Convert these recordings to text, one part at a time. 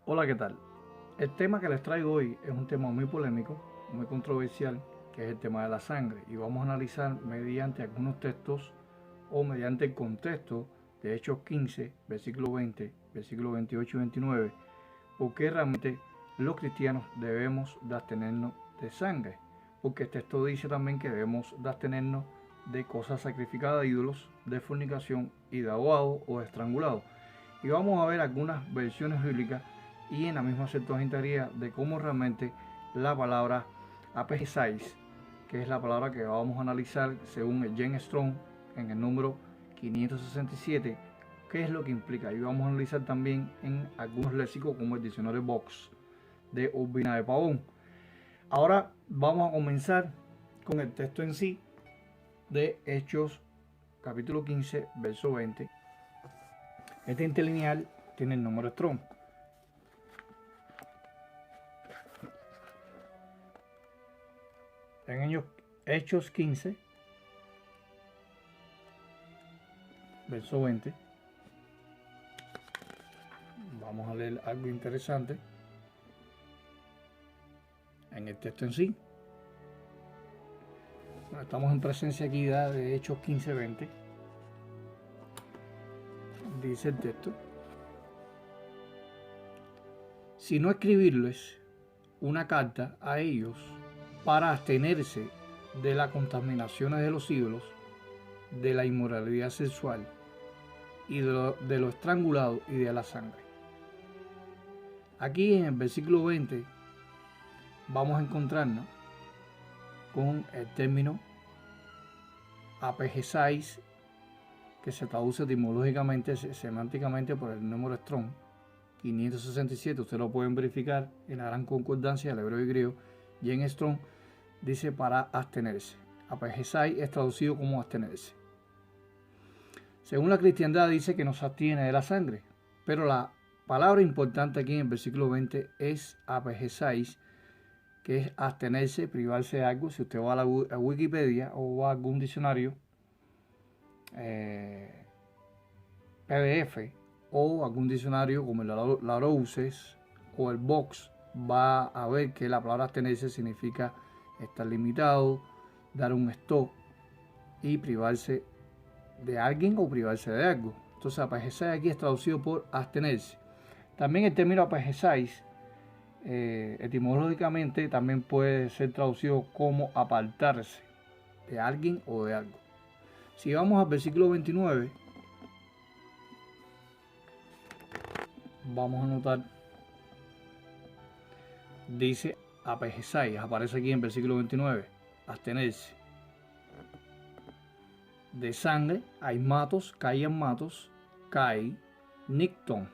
Hola, ¿qué tal? El tema que les traigo hoy es un tema muy polémico, muy controversial, que es el tema de la sangre. Y vamos a analizar mediante algunos textos o mediante el contexto de Hechos 15, versículo 20, versículo 28 y 29, por qué realmente los cristianos debemos de abstenernos de sangre. Porque el texto dice también que debemos de abstenernos de cosas sacrificadas a ídolos, de fornicación y de ahogado o de estrangulado. Y vamos a ver algunas versiones bíblicas y en la misma Septuaginta de cómo realmente la palabra aphegesis, que es la palabra que vamos a analizar según el James Strong en el número 567, qué es lo que implica. Y vamos a analizar también en algunos léxicos como el diccionario Box de Urbina de Pavón. Ahora vamos a comenzar con el texto en sí de Hechos capítulo 15, verso 20. Este interlineal tiene el número Strong. En Hechos 15, verso 20, vamos a leer algo interesante en el texto en sí. Bueno, estamos en presencia aquí de Hechos 15, 20. Dice el texto: si no escribirles una carta a ellos para abstenerse de las contaminaciones de los ídolos, de la inmoralidad sexual y de lo estrangulado y de la sangre. Aquí en el versículo 20 vamos a encontrarnos con el término aphegesis, que se traduce etimológicamente, semánticamente por el número Strong 567. Ustedes lo pueden verificar en la gran concordancia del hebreo y griego. Y en Strong dice para abstenerse. Aphegesis es traducido como abstenerse. Según la cristiandad dice que nos abstiene de la sangre, pero la palabra importante aquí en el versículo 20 es aphegesis, que es abstenerse, privarse de algo. Si usted va a Wikipedia o va a algún diccionario PDF o algún diccionario como el Larouses o el Box, va a ver que la palabra abstenerse significa estar limitado, dar un stop y privarse de alguien o privarse de algo. Entonces aphegesis aquí es traducido por abstenerse. También el término aphegesis etimológicamente también puede ser traducido como apartarse de alguien o de algo. Si vamos al versículo 29, vamos a notar, dice aphegesis, aparece aquí en versículo 29, abstenerse. De sangre, hay matos, caían matos, cae, nicton,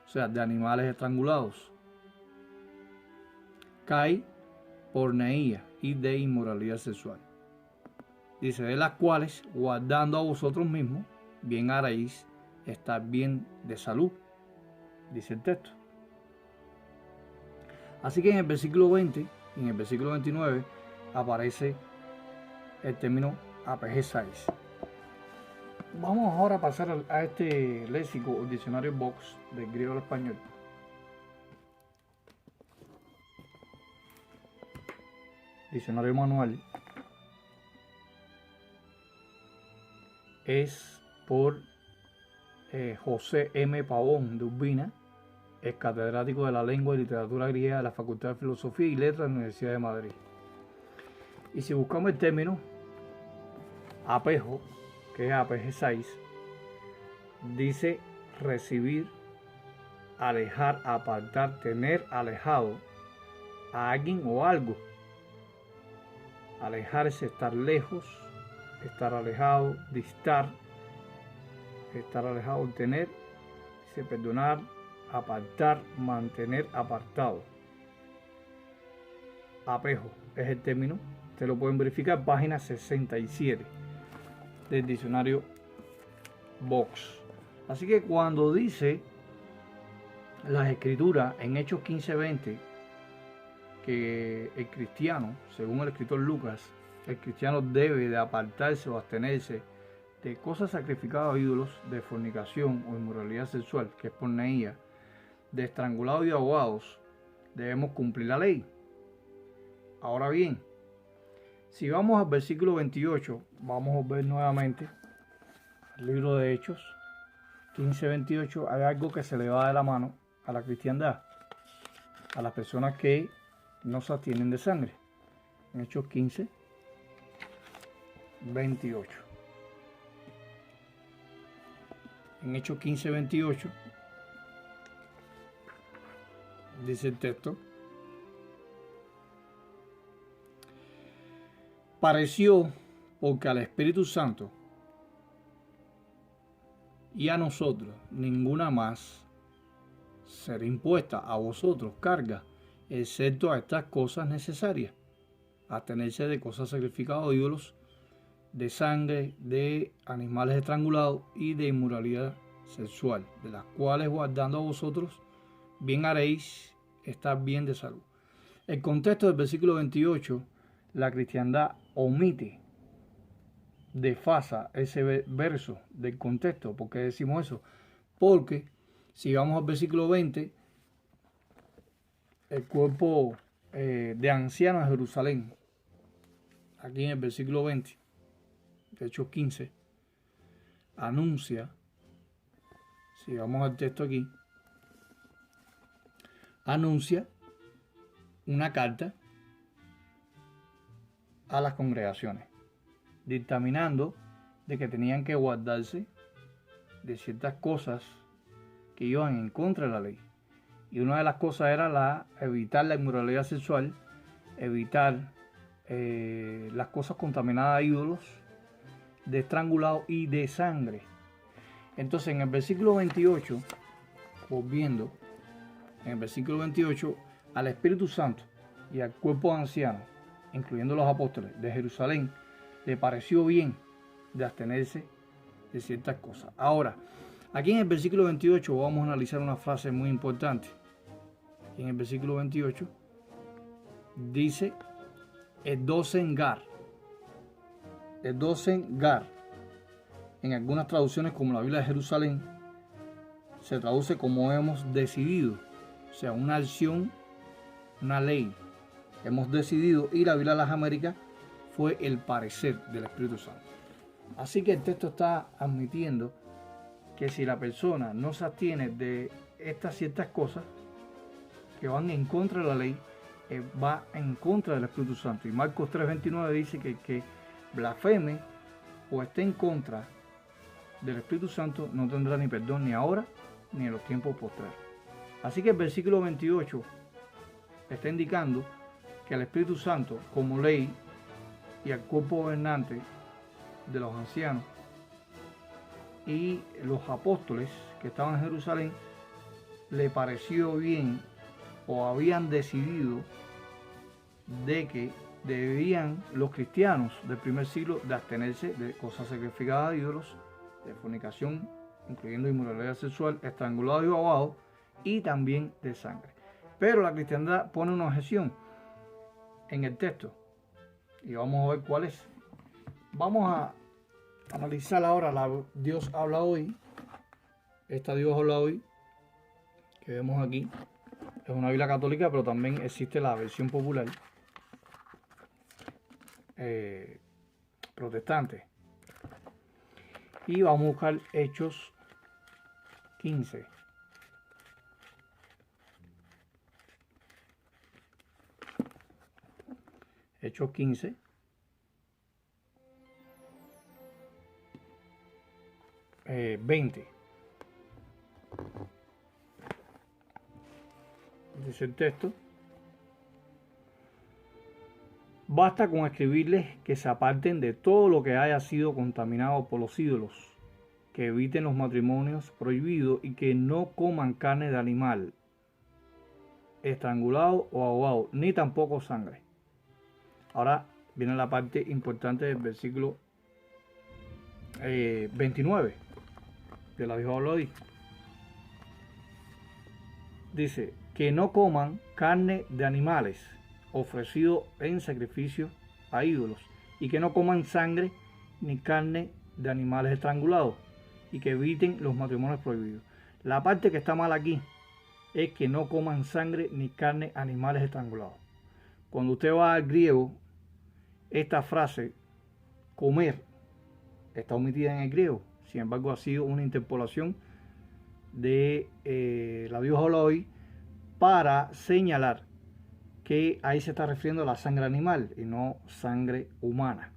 o sea, de animales estrangulados. Cae, porneía y de inmoralidad sexual. Dice, de las cuales, guardando a vosotros mismos, bien haréis estar bien de salud, dice el texto. Así que en el versículo 20 y en el versículo 29 aparece el término aphegesis. Vamos ahora a pasar a este léxico o diccionario Box del griego al español. Diccionario manual es por José M. Pavón de Urbina, es catedrático de la lengua y literatura griega de la Facultad de Filosofía y Letras de la Universidad de Madrid. Y si buscamos el término apejo, que es aphegesis, dice recibir, alejar, apartar, tener alejado a alguien o algo. Alejarse, estar lejos, estar alejado, distar, estar alejado, tener, dice perdonar, apartar, mantener apartado. Apejo es el término, ustedes lo pueden verificar, página 67 del diccionario Box. Así que cuando dice las escrituras en Hechos 15:20 que el cristiano, según el escritor Lucas, el cristiano debe de apartarse o abstenerse de cosas sacrificadas a ídolos, de fornicación o inmoralidad sexual, que es porneía, de estrangulados y ahogados, debemos cumplir la ley. Ahora bien, si vamos al versículo 28, vamos a ver nuevamente el libro de Hechos 15:28. Hay algo que se le va de la mano a la cristiandad, a las personas que no se abstienen de sangre. En Hechos 15:28. En Hechos 15:28 dice el texto: pareció porque al Espíritu Santo y a nosotros ninguna más será impuesta a vosotros carga, excepto a estas cosas necesarias: abstenerse de cosas sacrificadas a ídolos, de sangre, de animales estrangulados y de inmoralidad sexual, de las cuales guardando a vosotros bien haréis estar bien de salud. El contexto del versículo 28, la cristiandad omite, desfasa ese verso del contexto. ¿Por qué decimos eso? Porque si vamos al versículo 20, el cuerpo de ancianos de Jerusalén, aquí en el versículo 20 de Hechos 15, anuncia, si vamos al texto aquí, anuncia una carta a las congregaciones, dictaminando de que tenían que guardarse de ciertas cosas que iban en contra de la ley. Y una de las cosas era evitar la inmoralidad sexual, evitar las cosas contaminadas a ídolos, de estrangulado y de sangre. Entonces en el versículo 28, volviendo, en el versículo 28, al Espíritu Santo y al cuerpo de ancianos, incluyendo los apóstoles de Jerusalén, le pareció bien de abstenerse de ciertas cosas. Ahora, aquí en el versículo 28 vamos a analizar una frase muy importante. Aquí en el versículo 28 dice Edosen Gar. Edosen Gar. En algunas traducciones, como la Biblia de Jerusalén, se traduce como hemos decidido. O sea, una acción, una ley. Hemos decidido. Y la Biblia de las Américas fue el parecer del Espíritu Santo. Así que el texto está admitiendo que si la persona no se abstiene de estas ciertas cosas que van en contra de la ley, va en contra del Espíritu Santo. Y Marcos 3:29 dice que el que blasfeme o esté en contra del Espíritu Santo no tendrá ni perdón ni ahora ni en los tiempos postreros. Así que el versículo 28 está indicando que el Espíritu Santo, como ley, y al cuerpo gobernante de los ancianos y los apóstoles que estaban en Jerusalén, le pareció bien o habían decidido de que debían los cristianos del primer siglo de abstenerse de cosas sacrificadas a ídolos, de fornicación, incluyendo inmoralidad sexual, estrangulado y ahogado, y también de sangre. Pero la cristiandad pone una objeción en el texto y vamos a ver cuál es. Vamos a analizar ahora la Dios habla hoy. Esta Dios habla hoy que vemos aquí es una Biblia católica, pero también existe la versión popular protestante. Y vamos a buscar Hechos 15. Hechos 15. Eh, 20. Dice el texto: basta con escribirles que se aparten de todo lo que haya sido contaminado por los ídolos, que eviten los matrimonios prohibidos y que no coman carne de animal estrangulado o ahogado, ni tampoco sangre. Ahora viene la parte importante del versículo 29 de la Dios habla hoy. Dice que no coman carne de animales ofrecido en sacrificio a ídolos, y que no coman sangre ni carne de animales estrangulados, y que eviten los matrimonios prohibidos. La parte que está mal aquí es que no coman sangre ni carne animales estrangulados. Cuando usted va al griego, esta frase, comer, está omitida en el griego. Sin embargo, ha sido una interpolación de la diosa Oloi para señalar que ahí se está refiriendo a la sangre animal y no sangre humana.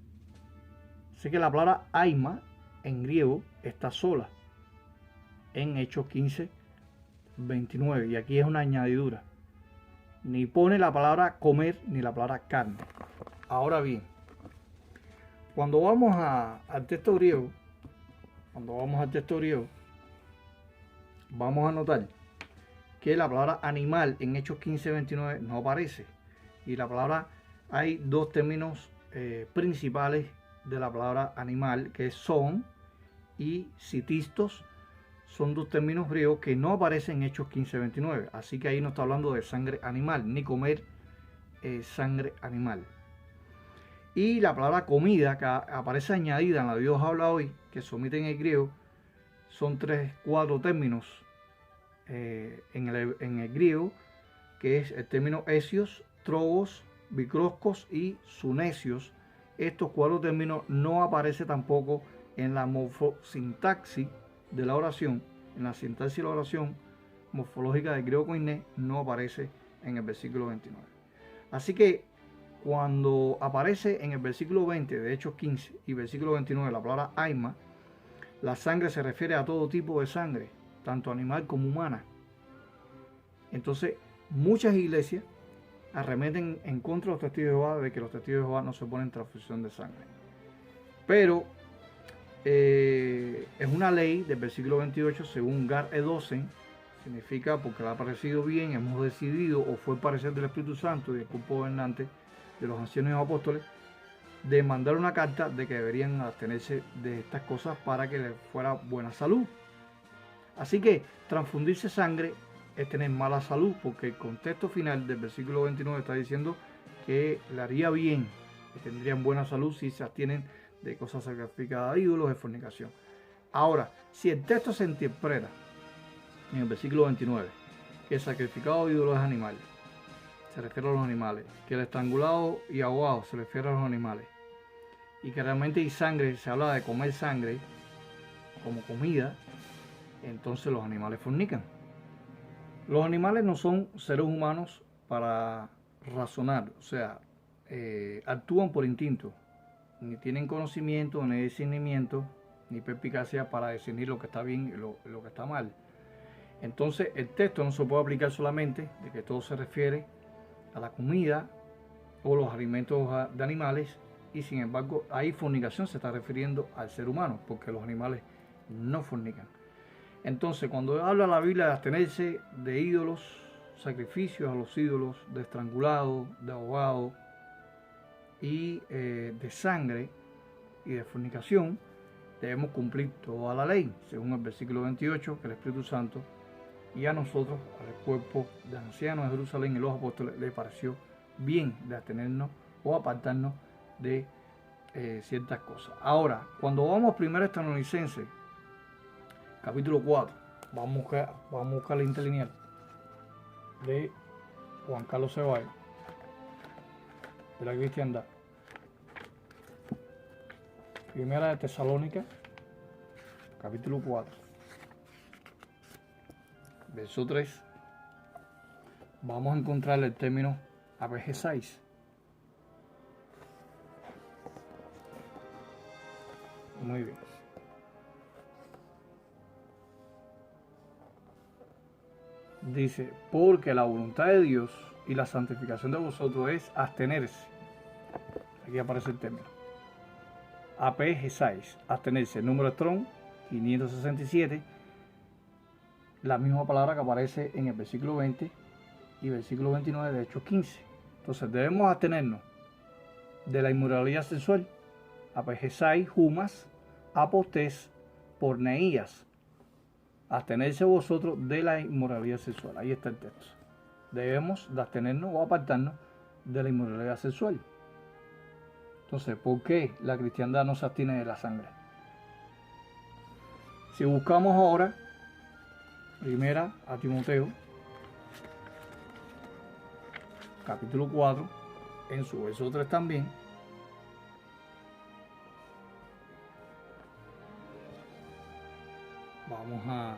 Así que la palabra aima en griego está sola en Hechos 15, 29. Y aquí es una añadidura. Ni pone la palabra comer ni la palabra carne. Ahora bien, cuando vamos al texto griego, vamos a notar que la palabra animal en Hechos 15, 29 no aparece. Y la palabra, hay dos términos principales de la palabra animal, que son y citistos. Son dos términos griegos que no aparecen en Hechos 15, 29. Así que ahí no está hablando de sangre animal, ni comer sangre animal. Y la palabra comida, que aparece añadida en la Dios habla hoy, que se omite en el griego, son 4 términos en el griego, que es el término esios, trogos, bicroscos y sunesios. Estos 4 términos no aparecen tampoco en la morfosintaxis de la oración, en la sintaxis de la oración morfológica del griego koiné, no aparece en el versículo 29. Así que cuando aparece en el versículo 20 de Hechos 15 y versículo 29 la palabra aima, la sangre se refiere a todo tipo de sangre, tanto animal como humana. Entonces, muchas iglesias arremeten en contra de los testigos de Jehová de que los testigos de Jehová no se ponen transfusión de sangre. Pero es una ley del versículo 28, según Gar Edosen, significa porque le ha parecido bien, hemos decidido, o fue el parecer del Espíritu Santo y del cuerpo gobernante de los ancianos y los apóstoles, de mandar una carta de que deberían abstenerse de estas cosas para que les fuera buena salud. Así que transfundirse sangre es tener mala salud, porque el contexto final del versículo 29 está diciendo que le haría bien, que tendrían buena salud si se abstienen de cosas sacrificadas a ídolos, de fornicación. Ahora, si el texto se interpreta en el versículo 29 que el sacrificado de ídolos es animal, se refiere a los animales, que el estrangulado y ahogado se refiere a los animales, y que realmente hay sangre, se habla de comer sangre como comida, entonces los animales fornican. Los animales no son seres humanos para razonar, o sea, actúan por instinto, ni tienen conocimiento, ni discernimiento, ni perspicacia para discernir lo que está bien y lo que está mal. Entonces el texto no se puede aplicar solamente de que todo se refiere a la comida o los alimentos de animales, y sin embargo ahí fornicación se está refiriendo al ser humano, porque los animales no fornican. Entonces cuando habla la Biblia de abstenerse de ídolos, sacrificios a los ídolos, de estrangulado, de ahogado y de sangre y de fornicación, debemos cumplir toda la ley, según el versículo 28, que el Espíritu Santo y a nosotros, al cuerpo de ancianos de Jerusalén y los apóstoles, le pareció bien de abstenernos o apartarnos de ciertas cosas. Ahora, cuando vamos a 1 Tesalonicenses, capítulo 4, vamos a buscar la interlineal de Juan Carlos Ceballos, de la cristiandad. 1 de Tesalónica, capítulo 4, verso 3, vamos a encontrar el término apejesáis. Muy bien. Dice, porque la voluntad de Dios y la santificación de vosotros es abstenerse. Aquí aparece el término. Apejesáis, abstenerse. El número Strong 567. La misma palabra que aparece en el versículo 20 y versículo 29 de Hechos 15. Entonces debemos abstenernos de la inmoralidad sexual. Apejesai, humas, apostés, porneías. Abstenerse vosotros de la inmoralidad sexual. Ahí está el texto. Debemos de abstenernos o apartarnos de la inmoralidad sexual. Entonces, ¿por qué la cristiandad no se abstiene de la sangre? Si buscamos ahora, primera a Timoteo, capítulo 4, en su verso 3 también. Vamos a...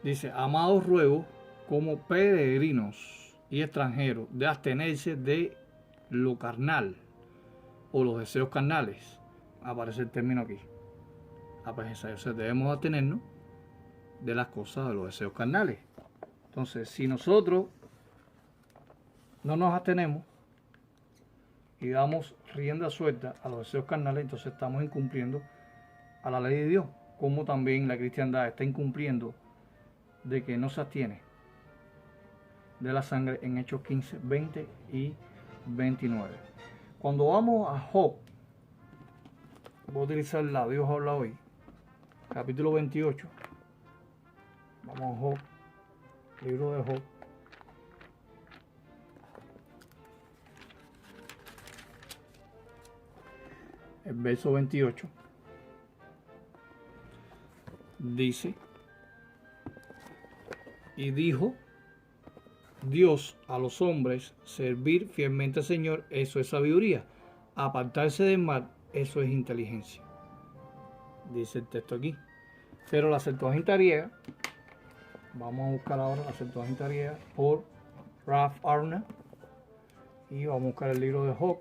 Dice, amados ruego, como peregrinos y extranjeros, de abstenerse de lo carnal o los deseos carnales. Aparece el término aquí. O sea, debemos abstenernos de las cosas de los deseos carnales. Entonces, si nosotros no nos abstenemos y damos rienda suelta a los deseos carnales, entonces estamos incumpliendo a la ley de Dios, como también la cristiandad está incumpliendo de que no se abstiene de la sangre en Hechos 15, 20 y 29. Cuando vamos a Job, voy a utilizar la Dios habla hoy, capítulo 28. Vamos a Job, libro de Job. El verso 28 dice, y dijo Dios a los hombres, servir fielmente al Señor, eso es sabiduría. Apartarse del mal, eso es inteligencia. Dice el texto aquí. Pero la Septuaginta griega, vamos a buscar ahora la Septuaginta griega por Ralph Arner. Y vamos a buscar el libro de Job.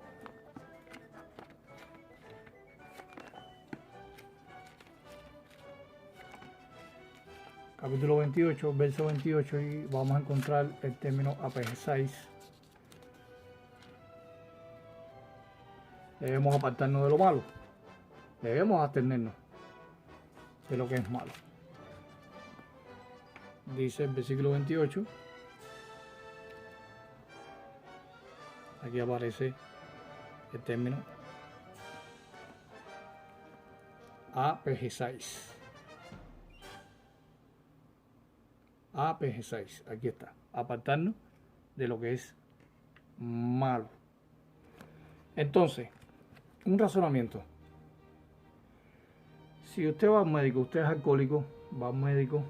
Capítulo 28, verso 28, y vamos a encontrar el término apejesáis. Debemos apartarnos de lo malo. Debemos abstenernos de lo que es malo. Dice el versículo 28. Aquí aparece el término apejesáis. Apejesáis, aquí está, apartarnos de lo que es malo. Entonces, un razonamiento. Si usted va al médico, usted es alcohólico, va al médico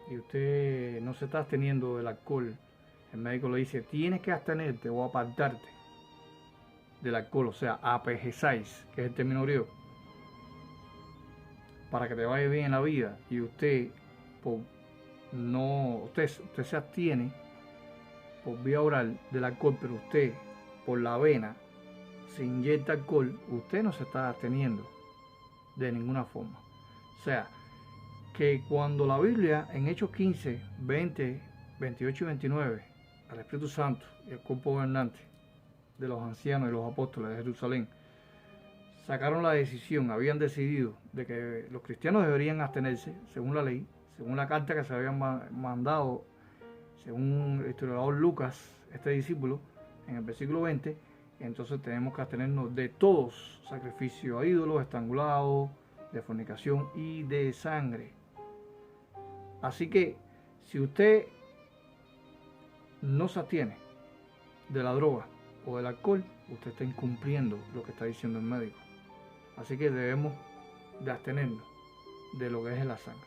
y usted no se está absteniendo del alcohol, el médico le dice, tienes que abstenerte o apartarte del alcohol, o sea, apejesáis, que es el término griego, para que te vaya bien en la vida, y usted usted se abstiene por vía oral del alcohol, pero usted por la vena se inyecta alcohol, usted no se está absteniendo de ninguna forma. O sea, que cuando la Biblia en Hechos 15, 20, 28 y 29, al Espíritu Santo y el cuerpo gobernante de los ancianos y los apóstoles de Jerusalén sacaron la decisión, habían decidido de que los cristianos deberían abstenerse según la ley, según la carta que se habían mandado, según el historiador Lucas, este discípulo, en el versículo 20, entonces tenemos que abstenernos de todos sacrificios a ídolos, estrangulados, de fornicación y de sangre. Así que, si usted no se abstiene de la droga o del alcohol, usted está incumpliendo lo que está diciendo el médico. Así que debemos de abstenernos de lo que es la sangre.